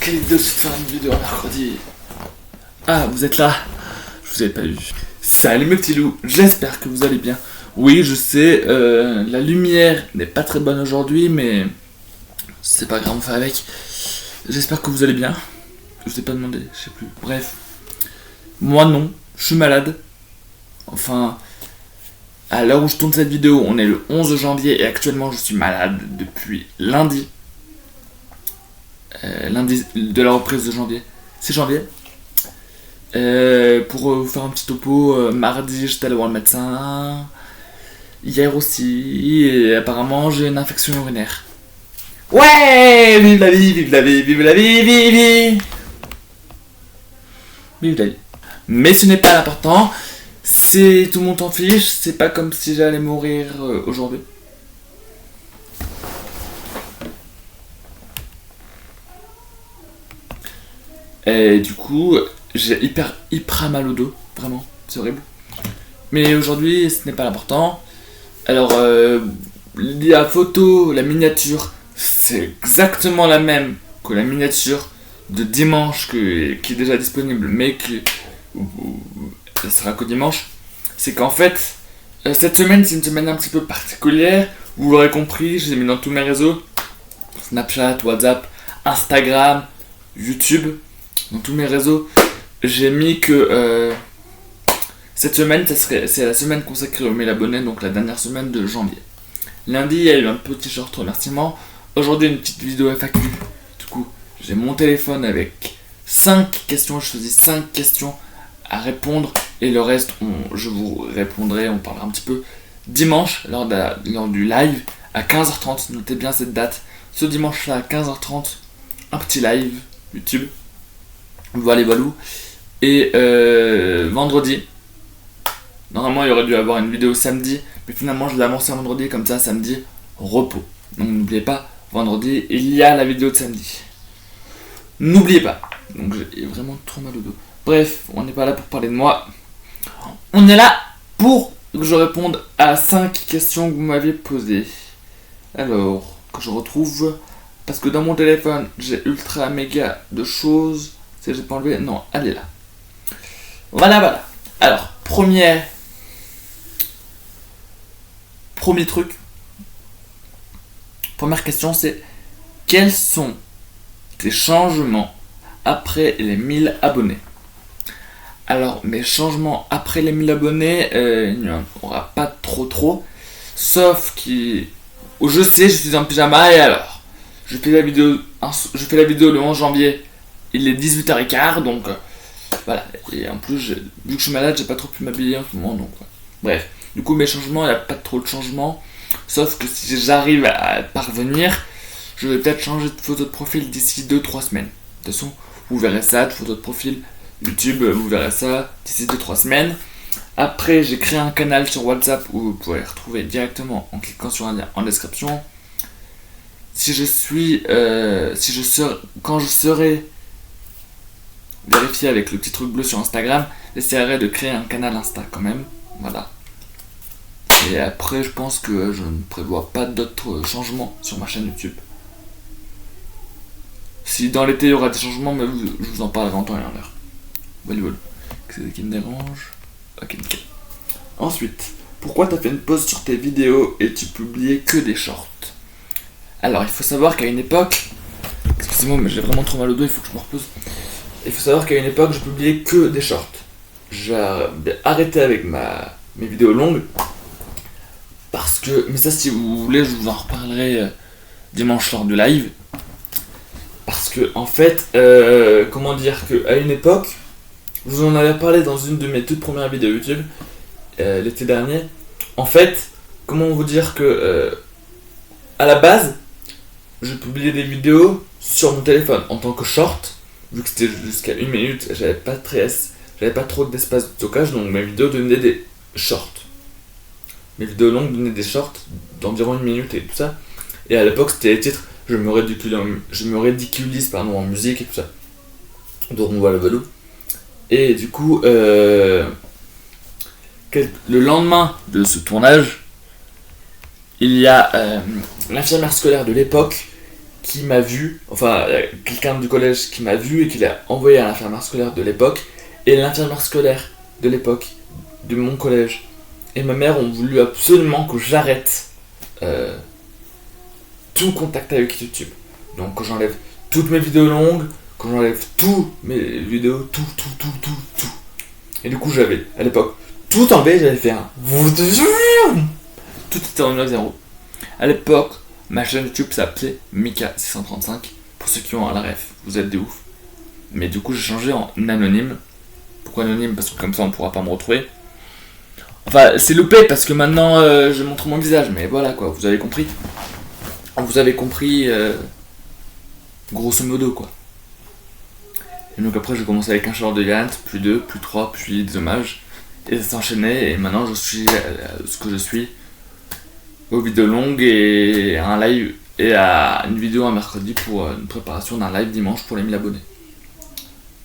quelle idée de faire une vidéo un mercredi. Ah, vous êtes là. Je vous avais pas vu. Salut mes petits loups, j'espère que vous allez bien. Oui, je sais, la lumière n'est pas très bonne aujourd'hui, mais c'est pas grave, on fait avec. J'espère que vous allez bien. Je vous ai pas demandé, je sais plus. Bref, moi non, je suis malade. Enfin, à l'heure où je tourne cette vidéo, on est le 11 janvier et actuellement je suis malade depuis lundi. Lundi de la reprise de janvier. C'est janvier. Pour vous faire un petit topo, mardi j'étais allé voir le médecin. Hier aussi, et apparemment j'ai une infection urinaire. Ouais, vive la vie, vive la vie, vive la vie, vive, vive. Vive la vie. Mais ce n'est pas l'important. C'est tout le monde s'en fiche. C'est pas comme si j'allais mourir aujourd'hui. Et du coup, j'ai hyper mal au dos, vraiment, c'est horrible. Mais aujourd'hui, ce n'est pas l'important. Alors, la photo, la miniature, c'est exactement la même que la miniature de dimanche qui est déjà disponible, mais qui ça sera qu'au dimanche. C'est qu'en fait, cette semaine, c'est une semaine un petit peu particulière. Vous l'aurez compris, je l'ai mis dans tous mes réseaux. Snapchat, WhatsApp, Instagram, YouTube. Dans tous mes réseaux, j'ai mis que cette semaine, c'est la semaine consacrée aux 1000 abonnés, donc la dernière semaine de janvier. Lundi, il y a eu un petit short remerciement. Aujourd'hui, une petite vidéo FAQ. Du coup, j'ai mon téléphone avec 5 questions. Je choisis 5 questions à répondre. Et le reste, je vous répondrai, on parlera un petit peu dimanche, lors du live, à 15h30. Notez bien cette date. Ce dimanche-là, à 15h30, un petit live YouTube. Voilà. Et vendredi, normalement il aurait dû avoir une vidéo samedi, mais finalement je l'ai avancé à vendredi, comme ça samedi, repos. Donc n'oubliez pas, vendredi, il y a la vidéo de samedi. N'oubliez pas. Donc j'ai vraiment trop mal au dos. Bref, on n'est pas là pour parler de moi. On est là pour que je réponde à 5 questions que vous m'aviez posées. Alors, que je retrouve, parce que dans mon téléphone, j'ai ultra méga de choses. Si j'ai pas enlevé, non, elle est là. Voilà. Alors, premier truc. Première question, c'est quels sont tes changements après les 1000 abonnés? Alors, mes changements après les 1000 abonnés, il n'y en aura pas trop. Sauf où je sais, je suis en pyjama et alors, je fais la vidéo le 11 janvier. Il est 18h15, donc voilà. Et en plus, vu que je suis malade, j'ai pas trop pu m'habiller en ce moment, donc ouais. Bref. Du coup, mes changements, il n'y a pas trop de changements. Sauf que si j'arrive à parvenir, je vais peut-être changer de photo de profil d'ici 2-3 semaines. De toute façon, vous verrez ça, de photo de profil YouTube, vous verrez ça d'ici 2-3 semaines. Après, j'ai créé un canal sur WhatsApp où vous pouvez retrouver directement en cliquant sur un lien en description. Quand je serai vérifier avec le petit truc bleu sur Instagram, j'essaierai de créer un canal Insta quand même, voilà. Et après, je pense que je ne prévois pas d'autres changements sur ma chaîne YouTube. Si dans l'été il y aura des changements, mais je vous en parlerai en temps et en heure. Voilà. Qu'est-ce qui me dérange? Ok, nickel. Ensuite, pourquoi t'as fait une pause sur tes vidéos et tu publiais que des shorts? Alors, il faut savoir qu'à une époque, excusez-moi, mais j'ai vraiment trop mal au dos, il faut que je me repose. Il faut savoir qu'à une époque, je publiais que des shorts. J'ai arrêté avec mes vidéos longues. Parce que, mais ça, si vous voulez, je vous en reparlerai dimanche lors du live. Parce que, en fait, comment dire qu'à une époque, je vous en avais parlé dans une de mes toutes premières vidéos YouTube, l'été dernier. En fait, comment vous dire que, à la base, je publiais des vidéos sur mon téléphone en tant que short. Vu que c'était jusqu'à 1 minute, j'avais pas trop d'espace de stockage, donc mes vidéos donnaient des shorts. Mes vidéos longues donnaient des shorts d'environ 1 minute et tout ça. Et à l'époque, c'était les titres, je me ridiculise en musique et tout ça. Donc voilà. Et du coup, le lendemain de ce tournage, il y a l'infirmière scolaire de l'époque qui m'a vu, enfin quelqu'un du collège qui m'a vu et qui l'a envoyé à l'infirmière scolaire de l'époque, et l'infirmière scolaire de l'époque de mon collège et ma mère ont voulu absolument que j'arrête tout contact avec YouTube. Donc que j'enlève toutes mes vidéos longues, que j'enlève toutes mes vidéos, tout. Et du coup j'avais, à l'époque, tout enlevé, j'avais fait un... Tout était en 9.0. À l'époque, ma chaîne YouTube s'appelait Mika635. Pour ceux qui ont la ref, vous êtes des ouf. Mais du coup j'ai changé en anonyme. Pourquoi anonyme? Parce que comme ça on pourra pas me retrouver. Enfin c'est loupé parce que maintenant je montre mon visage. Mais voilà quoi, vous avez compris. Vous avez compris grosso modo quoi. Et donc après j'ai commencé avec un short de Yant, puis 2, puis 3, puis des hommages. Et ça s'enchaînait et maintenant je suis ce que je suis. Aux vidéos longues et à un live et à une vidéo un mercredi pour une préparation d'un live dimanche pour les 1000 abonnés.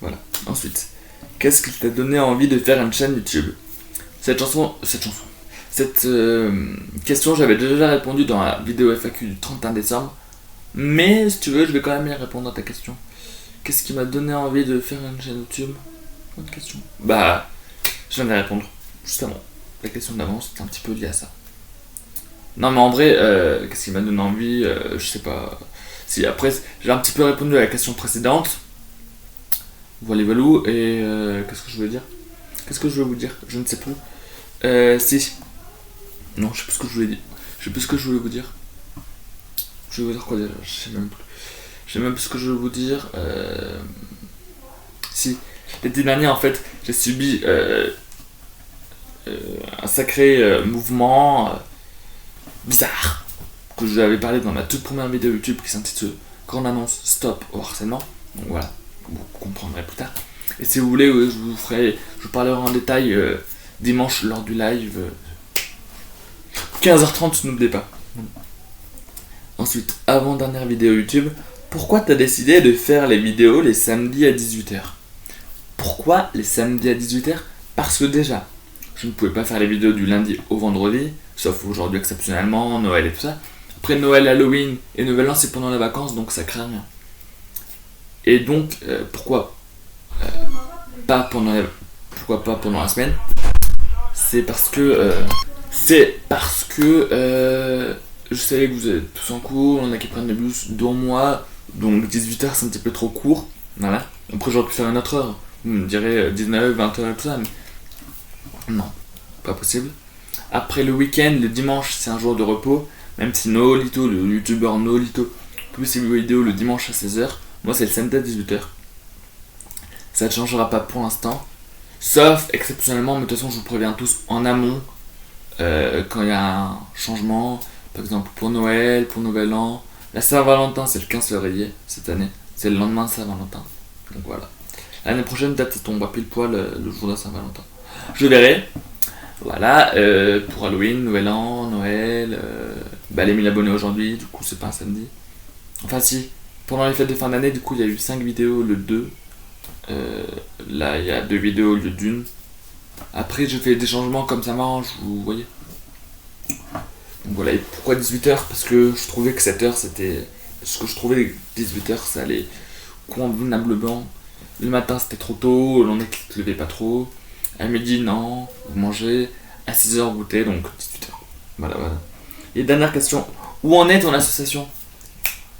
Voilà. Ensuite, qu'est-ce qui t'a donné envie de faire une chaîne YouTube? Cette question, j'avais déjà répondu dans la vidéo FAQ du 31 décembre. Mais si tu veux, je vais quand même y répondre à ta question. Qu'est-ce qui m'a donné envie de faire une chaîne YouTube? Bonne question. Bah, je viens de répondre. Justement, la question d'avant, c'était un petit peu lié à ça. Non, mais en vrai, qu'est-ce qui m'a donné envie? Je sais pas. Si, après, j'ai un petit peu répondu à la question précédente. Voilà, et qu'est-ce que je veux dire? Qu'est-ce que je veux vous dire? Je ne sais plus. Si. Non, je sais plus ce que je voulais dire. Je sais plus ce que je voulais vous dire. Je voulais vous dire quoi déjà? Je sais même plus. Je sais même plus ce que je veux vous dire. Si. L'été dernier, en fait, j'ai subi un sacré mouvement bizarre que je vous avais parlé dans ma toute première vidéo YouTube qui s'intitule Grande annonce stop au harcèlement. Donc voilà, vous comprendrez plus tard. Et si vous voulez, je vous parlerai en détail dimanche lors du live 15h30, n'oubliez pas. Ensuite, avant-dernière vidéo YouTube, pourquoi t'as décidé de faire les vidéos les samedis à 18h? Pourquoi les samedis à 18h? Parce que déjà, je ne pouvais pas faire les vidéos du lundi au vendredi, sauf aujourd'hui exceptionnellement, Noël et tout ça. Après Noël, Halloween et Nouvel An, c'est pendant les vacances, donc ça craint rien. Et donc, pourquoi pas pendant la semaine? C'est parce que je savais que vous êtes tous en cours, on a qui prennent le bus dont moi, donc 18h c'est un petit peu trop court. Voilà. Après j'aurais pu faire une autre heure. Vous me direz 19, 20h et tout ça, mais non, pas possible. Après le week-end, le dimanche c'est un jour de repos, même si Noolito, le youtubeur Noolito, publie ses vidéos le dimanche à 16h, moi c'est le samedi à 18h. Ça ne changera pas pour l'instant, sauf exceptionnellement, mais de toute façon je vous préviens tous en amont quand il y a un changement, par exemple pour Noël, pour Nouvel An. La Saint-Valentin c'est le 15 février cette année, c'est le lendemain de Saint-Valentin, donc voilà. L'année prochaine peut-être ça tombera pile poil le jour de la Saint-Valentin. Je verrai. Voilà, pour Halloween, Nouvel An, Noël, les 1000 abonnés aujourd'hui, du coup c'est pas un samedi. Enfin si, pendant les fêtes de fin d'année, du coup il y a eu 5 vidéos le 2. Là il y a 2 vidéos au lieu d'une. Après je fais des changements comme ça m'arrange, vous voyez. Donc voilà, et pourquoi 18h? Parce que je trouvais que 7h c'était... Parce que je trouvais que 18h ça allait convenablement. Le matin c'était trop tôt, on est qui ne levait pas trop. À midi non, vous mangez. À 6h vous goûtez, donc 18h. Voilà. Et dernière question, où en est ton association?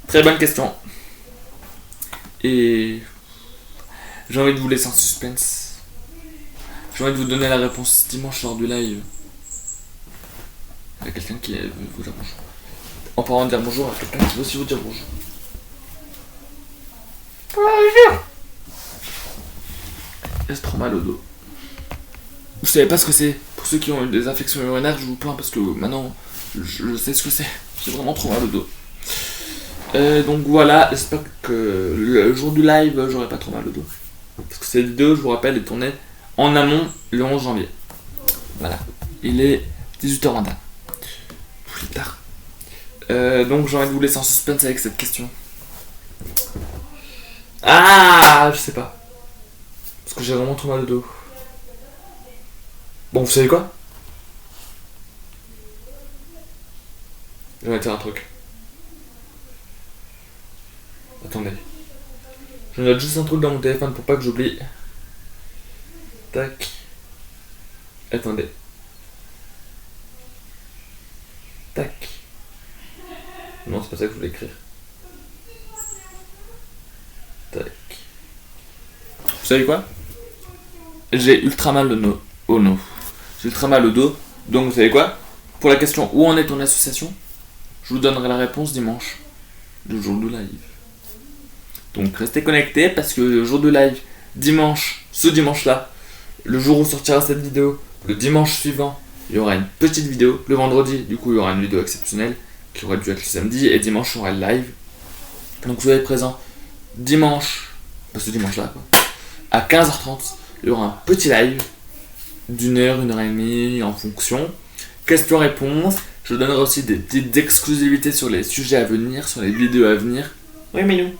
Très bonne question. Et j'ai envie de vous laisser en suspense. J'ai envie de vous donner la réponse dimanche lors du live. Il y a quelqu'un qui veut vous dire bonjour. En parlant de dire bonjour, à quelqu'un qui veut aussi vous dire bonjour. Bonjour. J'ai trop mal au dos. Vous savez pas ce que c'est. Pour ceux qui ont eu des infections urinaires, je vous plains parce que maintenant je sais ce que c'est. J'ai vraiment trop mal au dos. Donc voilà, j'espère que le jour du live, j'aurai pas trop mal au dos. Parce que cette vidéo, je vous rappelle, est tournée en amont le 11 janvier. Voilà. Il est 18h21. Plus tard. Donc j'ai envie de vous laisser en suspense avec cette question. Ah, je sais pas. Parce que j'ai vraiment trop mal au dos. Bon, vous savez quoi? Je vais dire un truc. Attendez. Je note juste un truc dans mon téléphone pour pas que j'oublie. Tac. Attendez. Tac. Non, c'est pas ça que je voulais écrire. Tac. Vous savez quoi? J'ai ultra mal au dos. J'ai ultra mal au dos. Donc vous savez quoi? Pour la question où en est ton association, je vous donnerai la réponse dimanche, le jour de live. Donc restez connectés parce que le jour de live, dimanche, ce dimanche-là, le jour où sortira cette vidéo, le dimanche suivant, il y aura une petite vidéo. Le vendredi, du coup, il y aura une vidéo exceptionnelle qui aurait dû être le samedi. Et dimanche, il y aura le live. Donc soyez présents dimanche, ce dimanche-là, quoi. À 15h30, il y aura un petit live d'1 heure, 1 heure et demie en fonction. Questions-réponses. Je vous donnerai aussi des petites exclusivités sur les sujets à venir, sur les vidéos à venir. Oui, mais nous.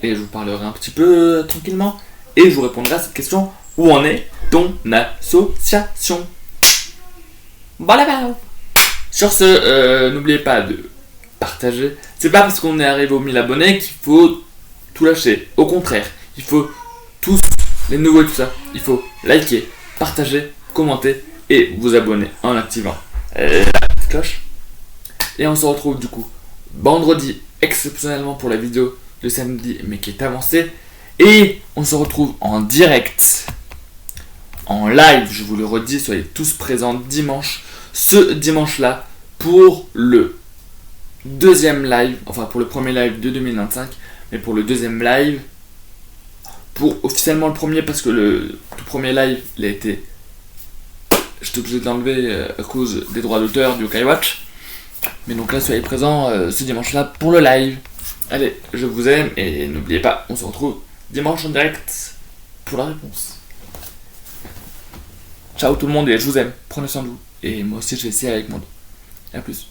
Et je vous parlerai un petit peu tranquillement. Et je vous répondrai à cette question: où en est ton association? Voilà. Sur ce, n'oubliez pas de partager. C'est pas parce qu'on est arrivé aux 1000 abonnés qu'il faut tout lâcher. Au contraire, il faut tous les nouveaux et tout ça. Il faut liker, partager, commenter et vous abonner en activant la petite cloche. Et on se retrouve du coup vendredi exceptionnellement pour la vidéo de samedi mais qui est avancée. Et on se retrouve en direct, en live, je vous le redis, soyez tous présents dimanche, ce dimanche-là, pour le deuxième live, enfin pour le premier live de 2025, mais pour le deuxième live, pour officiellement le premier, parce que le tout premier live, il a été, j'étais obligé de l'enlever à cause des droits d'auteur du Yokai Watch. Mais donc là, soyez présents ce dimanche-là pour le live. Allez, je vous aime et n'oubliez pas, on se retrouve dimanche en direct pour la réponse. Ciao tout le monde et je vous aime. Prenez soin de vous. Et moi aussi je vais essayer avec mon dos. A plus.